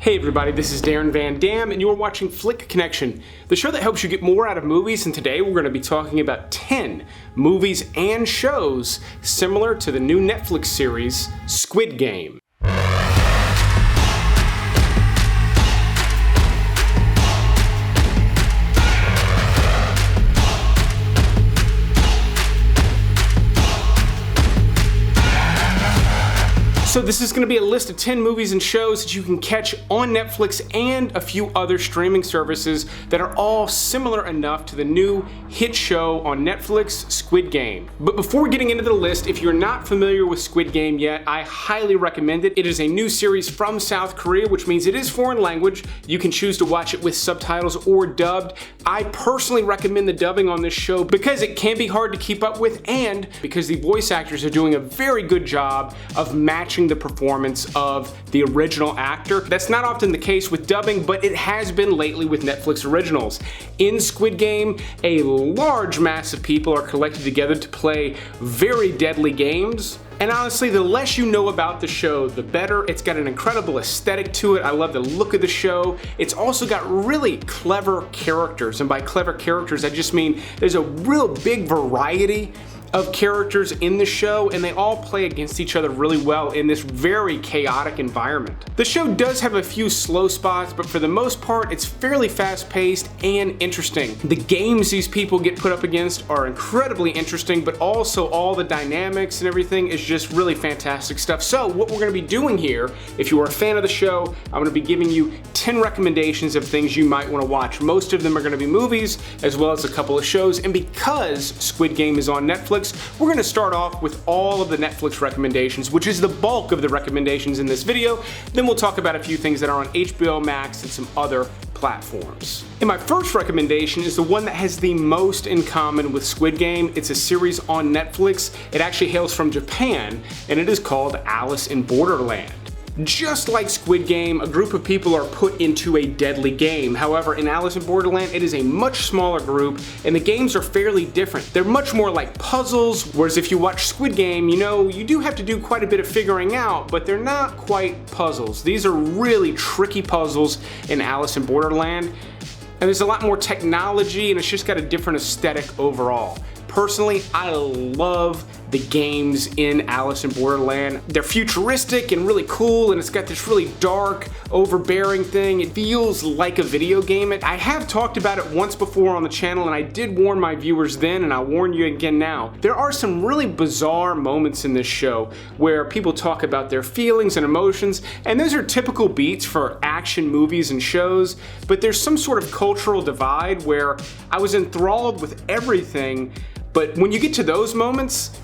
Hey everybody, this is Darren Van Dam and you're watching Flick Connection, the show that helps you get more out of movies, and today we're going to be talking about 10 movies and shows similar to the new Netflix series, Squid Game. So this is going to be a list of 10 movies and shows that you can catch on Netflix and a few other streaming services that are all similar enough to the new hit show on Netflix, Squid Game. But before getting into the list, if you're not familiar with Squid Game yet, I highly recommend it. It is a new series from South Korea, which means it is foreign language. You can choose to watch it with subtitles or dubbed. I personally recommend the dubbing on this show because it can be hard to keep up with and because the voice actors are doing a very good job of matching the performance of the original actor. That's not often the case with dubbing, but it has been lately with Netflix originals. In Squid Game, a large mass of people are collected together to play very deadly games. And honestly, the less you know about the show, the better. It's got an incredible aesthetic to it. I love the look of the show. It's also got really clever characters. And by clever characters, I just mean there's a real big variety of characters in the show, and they all play against each other really well in this very chaotic environment. The show does have a few slow spots, but for the most part, it's fairly fast-paced and interesting. The games these people get put up against are incredibly interesting, but also all the dynamics and everything is just really fantastic stuff. So what we're going to be doing here, if you are a fan of the show, I'm going to be giving you 10 recommendations of things you might want to watch. Most of them are going to be movies, as well as a couple of shows, and because Squid Game is on Netflix, we're going to start off with all of the Netflix recommendations, which is the bulk of the recommendations in this video. Then we'll talk about a few things that are on HBO Max and some other platforms. And my first recommendation is the one that has the most in common with Squid Game. It's a series on Netflix. It actually hails from Japan, and it is called Alice in Borderland. Just like Squid Game, a group of people are put into a deadly game. However, in Alice in Borderland, it is a much smaller group, and the games are fairly different. They're much more like puzzles, whereas if you watch Squid Game, you know, you do have to do quite a bit of figuring out, but they're not quite puzzles. These are really tricky puzzles in Alice in Borderland, and there's a lot more technology, and it's just got a different aesthetic overall. Personally, I love the games in Alice in Borderland. They're futuristic and really cool, and it's got this really dark, overbearing thing. It feels like a video game. I have talked about it once before on the channel, and I did warn my viewers then, and I'll warn you again now. There are some really bizarre moments in this show where people talk about their feelings and emotions, and those are typical beats for action movies and shows, but there's some sort of cultural divide where I was enthralled with everything, but when you get to those moments,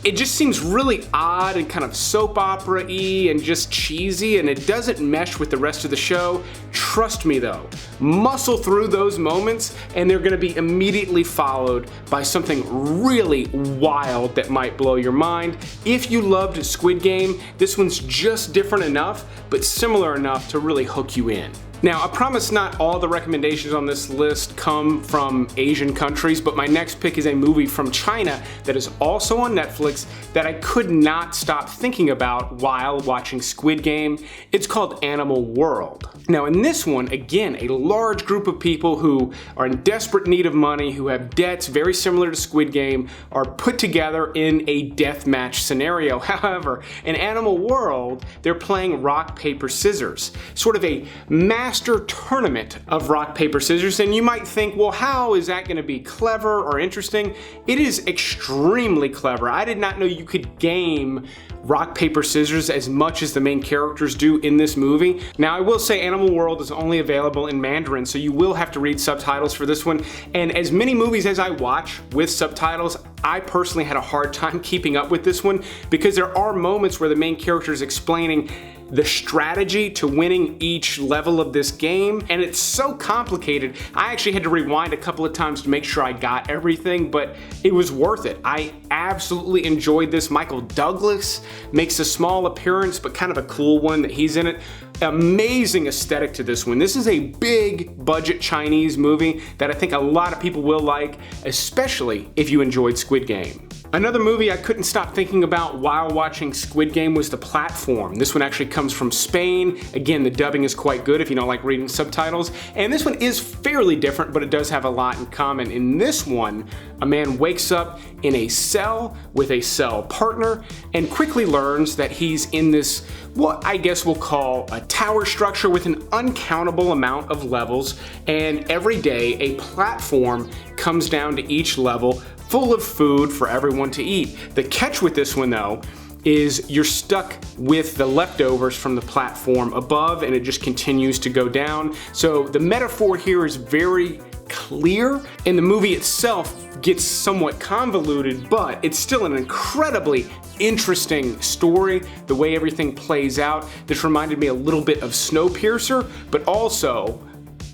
it just seems really odd and kind of soap opera-y and just cheesy, and it doesn't mesh with the rest of the show. Trust me though, muscle through those moments and they're gonna be immediately followed by something really wild that might blow your mind. If you loved Squid Game, this one's just different enough, but similar enough to really hook you in. Now, I promise not all the recommendations on this list come from Asian countries, but my next pick is a movie from China that is also on Netflix that I could not stop thinking about while watching Squid Game. It's called Animal World. Now, in this one, again, a large group of people who are in desperate need of money, who have debts very similar to Squid Game, are put together in a deathmatch scenario. However, in Animal World, they're playing rock, paper, scissors, sort of a master tournament of rock, paper, scissors, and you might think, well, how is that going to be clever or interesting? It is extremely clever. I did not know you could game rock, paper, scissors as much as the main characters do in this movie. Now, I will say Animal World is only available in Mandarin, so you will have to read subtitles for this one, and as many movies as I watch with subtitles, I personally had a hard time keeping up with this one because there are moments where the main character is explaining the strategy to winning each level of this game, and it's so complicated. I actually had to rewind a couple of times to make sure I got everything, but it was worth it. I absolutely enjoyed this. Michael Douglas makes a small appearance, but kind of a cool one that he's in it. Amazing aesthetic to this one. This is a big budget Chinese movie that I think a lot of people will like, especially if you enjoyed Squid Game. Another movie I couldn't stop thinking about while watching Squid Game was The Platform. This one actually comes from Spain. Again, the dubbing is quite good if you don't like reading subtitles. And this one is fairly different, but it does have a lot in common. In this one, a man wakes up in a cell with a cell partner and quickly learns that he's in this, what I guess we'll call a tower structure with an uncountable amount of levels. And every day, a platform comes down to each level full of food for everyone to eat. The catch with this one though is you're stuck with the leftovers from the platform above and it just continues to go down. So the metaphor here is very clear and the movie itself gets somewhat convoluted, but it's still an incredibly interesting story. The way everything plays out, this reminded me a little bit of Snowpiercer, but also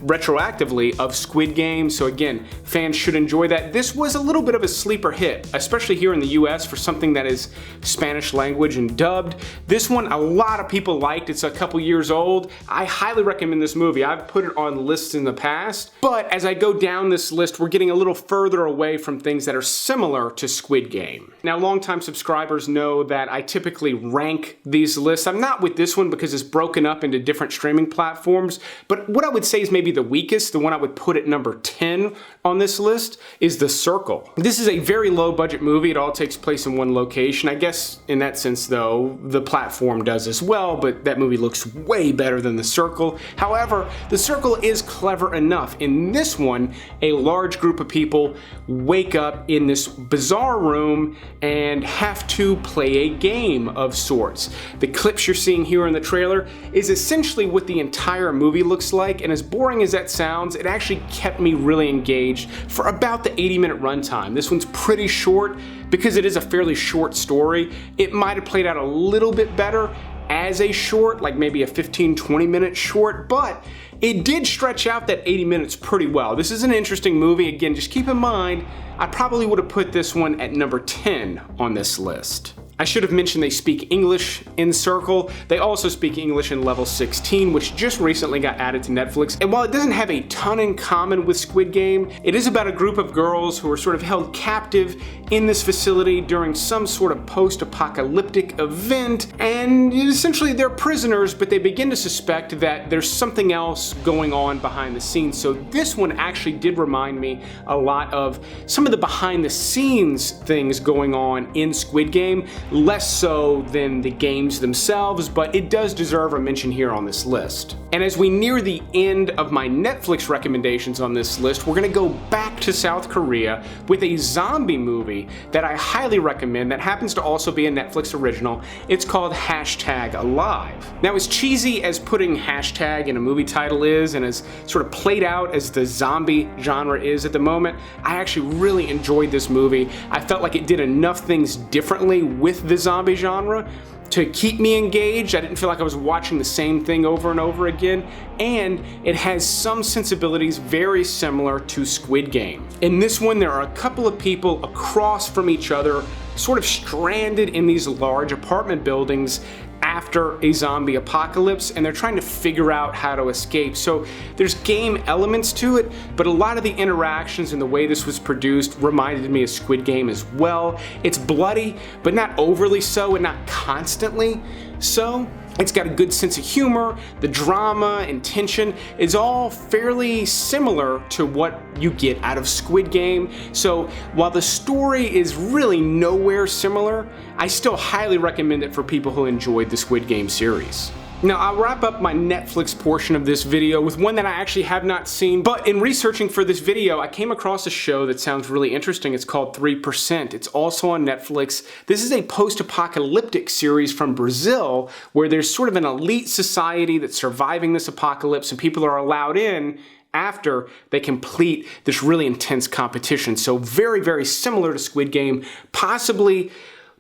retroactively of Squid Game. So again, fans should enjoy that. This was a little bit of a sleeper hit, especially here in the US for something that is Spanish language and dubbed. This one a lot of people liked. It's a couple years old. I highly recommend this movie. I've put it on lists in the past, but as I go down this list, we're getting a little further away from things that are similar to Squid Game. Now, longtime subscribers know that I typically rank these lists. I'm not with this one because it's broken up into different streaming platforms, but what I would say is maybe the weakest, the one I would put at number 10 on this list, is The Circle. This is a very low budget movie. It all takes place in one location. I guess in that sense though, The Platform does as well, but that movie looks way better than The Circle. However, The Circle is clever enough. In this one, a large group of people wake up in this bizarre room and have to play a game of sorts. The clips you're seeing here in the trailer is essentially what the entire movie looks like, and as boring as that sounds, it actually kept me really engaged for about the 80-minute runtime. This one's pretty short because it is a fairly short story. It might have played out a little bit better as a short, like maybe a 15-20 minute short, but it did stretch out that 80 minutes pretty well. This is an interesting movie. Again, just keep in mind, I probably would have put this one at number 10 on this list. I should have mentioned they speak English in Circle. They also speak English in Level 16, which just recently got added to Netflix. And while it doesn't have a ton in common with Squid Game, it is about a group of girls who are sort of held captive in this facility during some sort of post-apocalyptic event. And essentially they're prisoners, but they begin to suspect that there's something else going on behind the scenes. So this one actually did remind me a lot of some of the behind the scenes things going on in Squid Game. Less so than the games themselves, but it does deserve a mention here on this list. And as we near the end of my Netflix recommendations on this list, we're gonna go back to South Korea with a zombie movie that I highly recommend that happens to also be a Netflix original. It's called #Alive. Now, as cheesy as putting hashtag in a movie title is, and as sort of played out as the zombie genre is at the moment, I actually really enjoyed this movie. I felt like it did enough things differently with the zombie genre to keep me engaged. I didn't feel like I was watching the same thing over and over again, and it has some sensibilities very similar to Squid Game. In this one, there are a couple of people across from each other, sort of stranded in these large apartment buildings after a zombie apocalypse, and they're trying to figure out how to escape. So there's game elements to it, but a lot of the interactions and the way this was produced reminded me of Squid Game as well. It's bloody, but not overly so and not constantly so. It's got a good sense of humor. The drama and tension is all fairly similar to what you get out of Squid Game. So while the story is really nowhere similar, I still highly recommend it for people who enjoyed the Squid Game series. Now, I'll wrap up my Netflix portion of this video with one that I actually have not seen, but in researching for this video, I came across a show that sounds really interesting. It's called 3%. It's also on Netflix. This is a post-apocalyptic series from Brazil where there's sort of an elite society that's surviving this apocalypse, and people are allowed in after they complete this really intense competition. So very, very similar to Squid Game, possibly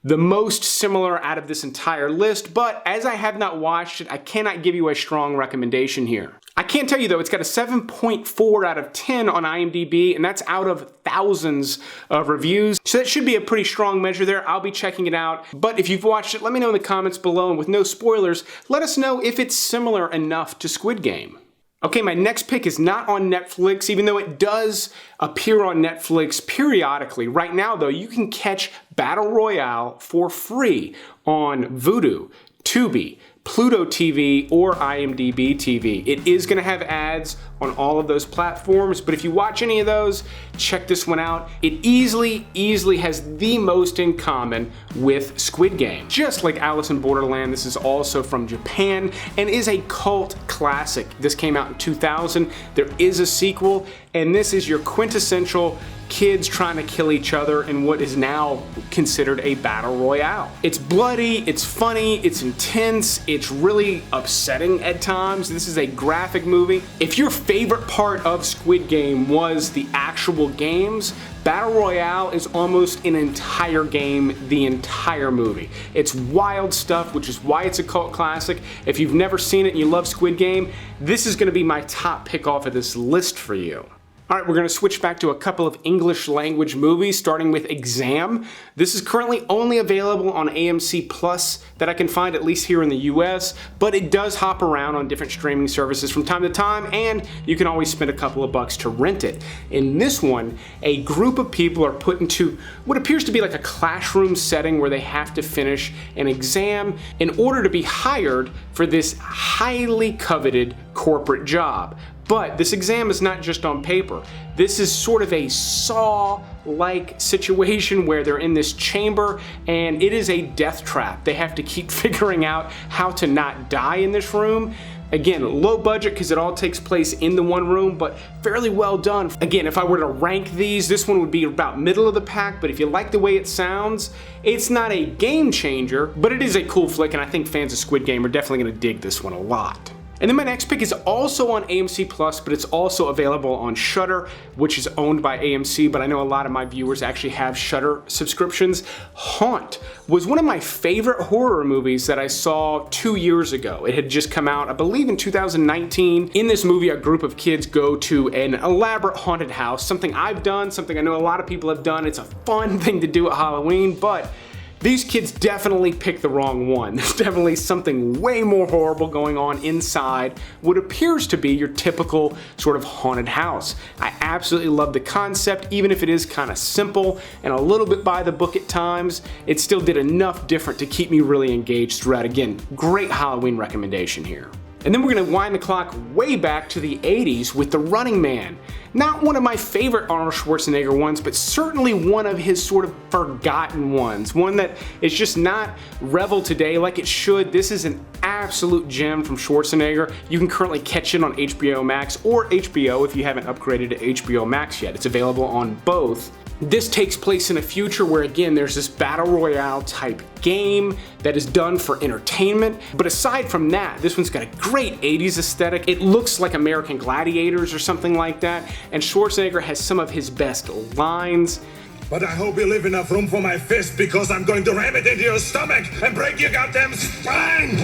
the most similar out of this entire list, but as I have not watched it, I cannot give you a strong recommendation here. I can tell you though, it's got a 7.4 out of 10 on IMDb, and that's out of thousands of reviews. So that should be a pretty strong measure there. I'll be checking it out. But if you've watched it, let me know in the comments below, and with no spoilers, let us know if it's similar enough to Squid Game. Okay, my next pick is not on Netflix, even though it does appear on Netflix periodically. Right now, though, you can catch Battle Royale for free on Vudu, Tubi, Pluto TV, or IMDb TV. It is going to have ads on all of those platforms, but if you watch any of those, check this one out. It easily has the most in common with Squid Game. Just like Alice in Borderland, this is also from Japan and is a cult classic. This came out in 2000. There is a sequel, and this is your quintessential kids trying to kill each other in what is now considered a battle royale. It's bloody, it's funny, it's intense, it's really upsetting at times. This is a graphic movie. If your favorite part of Squid Game was the actual games, Battle Royale is almost an entire game, the entire movie. It's wild stuff, which is why it's a cult classic. If you've never seen it and you love Squid Game, this is gonna be my top pick off of this list for you. Alright, we're going to switch back to a couple of English language movies, starting with Exam. This is currently only available on AMC Plus that I can find, at least here in the US, but it does hop around on different streaming services from time to time, and you can always spend a couple of bucks to rent it. In this one, a group of people are put into what appears to be like a classroom setting where they have to finish an exam in order to be hired for this highly coveted corporate job. But this exam is not just on paper. This is sort of a Saw-like situation where they're in this chamber and it is a death trap. They have to keep figuring out how to not die in this room. Again, low budget because it all takes place in the one room, but fairly well done. Again, if I were to rank these, this one would be about middle of the pack, but if you like the way it sounds, it's not a game changer, but it is a cool flick, and I think fans of Squid Game are definitely gonna dig this one a lot. And then my next pick is also on AMC Plus, but it's also available on Shudder, which is owned by AMC, but I know a lot of my viewers actually have Shudder subscriptions. Haunt was one of my favorite horror movies that I saw 2 years ago. It had just come out, I believe, in 2019. In this movie, a group of kids go to an elaborate haunted house, something I've done, something I know a lot of people have done. It's a fun thing to do at Halloween, but these kids definitely picked the wrong one. There's definitely something way more horrible going on inside what appears to be your typical sort of haunted house. I absolutely love the concept, even if it is kind of simple and a little bit by the book at times. It still did enough different to keep me really engaged throughout. Again, great Halloween recommendation here. And then we're gonna wind the clock way back to the 80s with The Running Man. Not one of my favorite Arnold Schwarzenegger ones, but certainly one of his sort of forgotten ones. One that is just not reveled today like it should. This is an absolute gem from Schwarzenegger. You can currently catch it on HBO Max or HBO if you haven't upgraded to HBO Max yet. It's available on both. This takes place in a future where, again, there's this battle royale type game that is done for entertainment. But aside from that, this one's got a great 80s aesthetic. It looks like American Gladiators or something like that. And Schwarzenegger has some of his best lines. But I hope you leave enough room for my fist, because I'm going to ram it into your stomach and break your goddamn spine!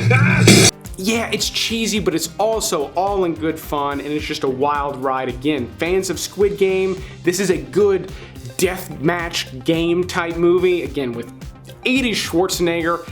Yeah, it's cheesy, but it's also all in good fun, and it's just a wild ride. Again, fans of Squid Game, this is a good death match game type movie. Again, with 80s Schwarzenegger,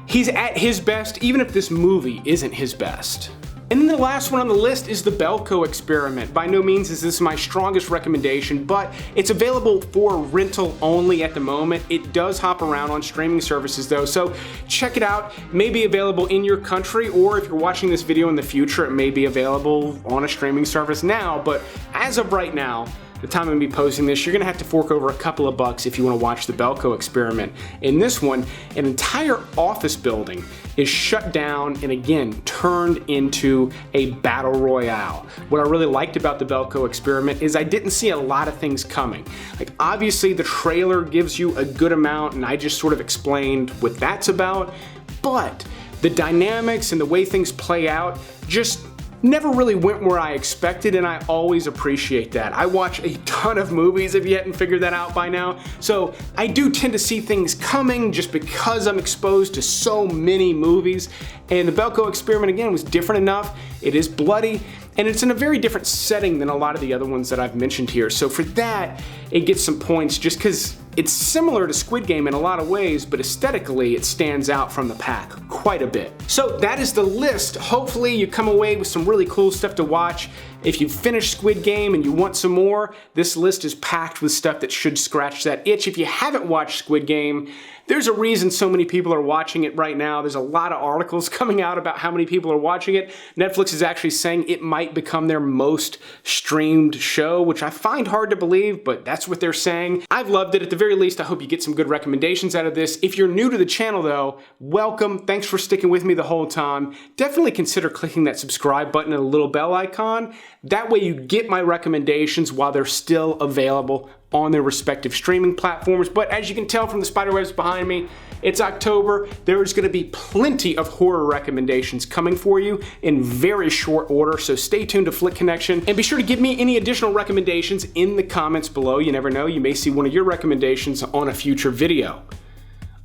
he's at his best, even if this movie isn't his best. And then the last one on the list is the Bellco Experiment. By no means is this my strongest recommendation, but it's available for rental only at the moment. It does hop around on streaming services though, so check it out. It may be available in your country, or if you're watching this video in the future, it may be available on a streaming service now, but as of right now, the time I'm gonna be posting this, you're gonna have to fork over a couple of bucks if you wanna watch the Bellco Experiment. In this one, an entire office building is shut down and again turned into a battle royale. What I really liked about the Bellco Experiment is I didn't see a lot of things coming. Like, obviously the trailer gives you a good amount and I just sort of explained what that's about, but the dynamics and the way things play out just never really went where I expected, and I always appreciate that. I watch a ton of movies, if you hadn't figured that out by now, so I do tend to see things coming just because I'm exposed to so many movies, and the Bellco Experiment, again, was different enough. It is bloody, and it's in a very different setting than a lot of the other ones that I've mentioned here, so for that, it gets some points just because It's similar to Squid Game in a lot of ways, but aesthetically it stands out from the pack quite a bit. So that is the list. Hopefully you come away with some really cool stuff to watch. If you finished Squid Game and you want some more, this list is packed with stuff that should scratch that itch. If you haven't watched Squid Game, there's a reason so many people are watching it right now. There's a lot of articles coming out about how many people are watching it. Netflix is actually saying it might become their most streamed show, which I find hard to believe, but that's what they're saying. I've loved it. At the very least, I hope you get some good recommendations out of this. If you're new to the channel though, welcome. Thanks for sticking with me the whole time. Definitely consider clicking that subscribe button and the little bell icon. That way you get my recommendations while they're still available on their respective streaming platforms. But as you can tell from the spiderwebs behind me, it's October. There is going to be plenty of horror recommendations coming for you in very short order, so stay tuned to Flick Connection and be sure to give me any additional recommendations in the comments below. You never know, you may see one of your recommendations on a future video.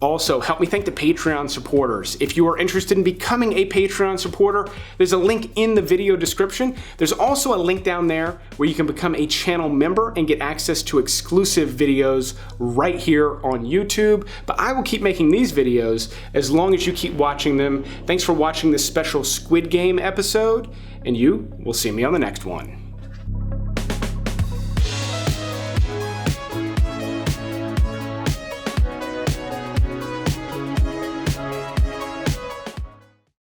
Also, help me thank the Patreon supporters. If you are interested in becoming a Patreon supporter, there's a link in the video description. There's also a link down there where you can become a channel member and get access to exclusive videos right here on YouTube. But I will keep making these videos as long as you keep watching them. Thanks for watching this special Squid Game episode, and you will see me on the next one.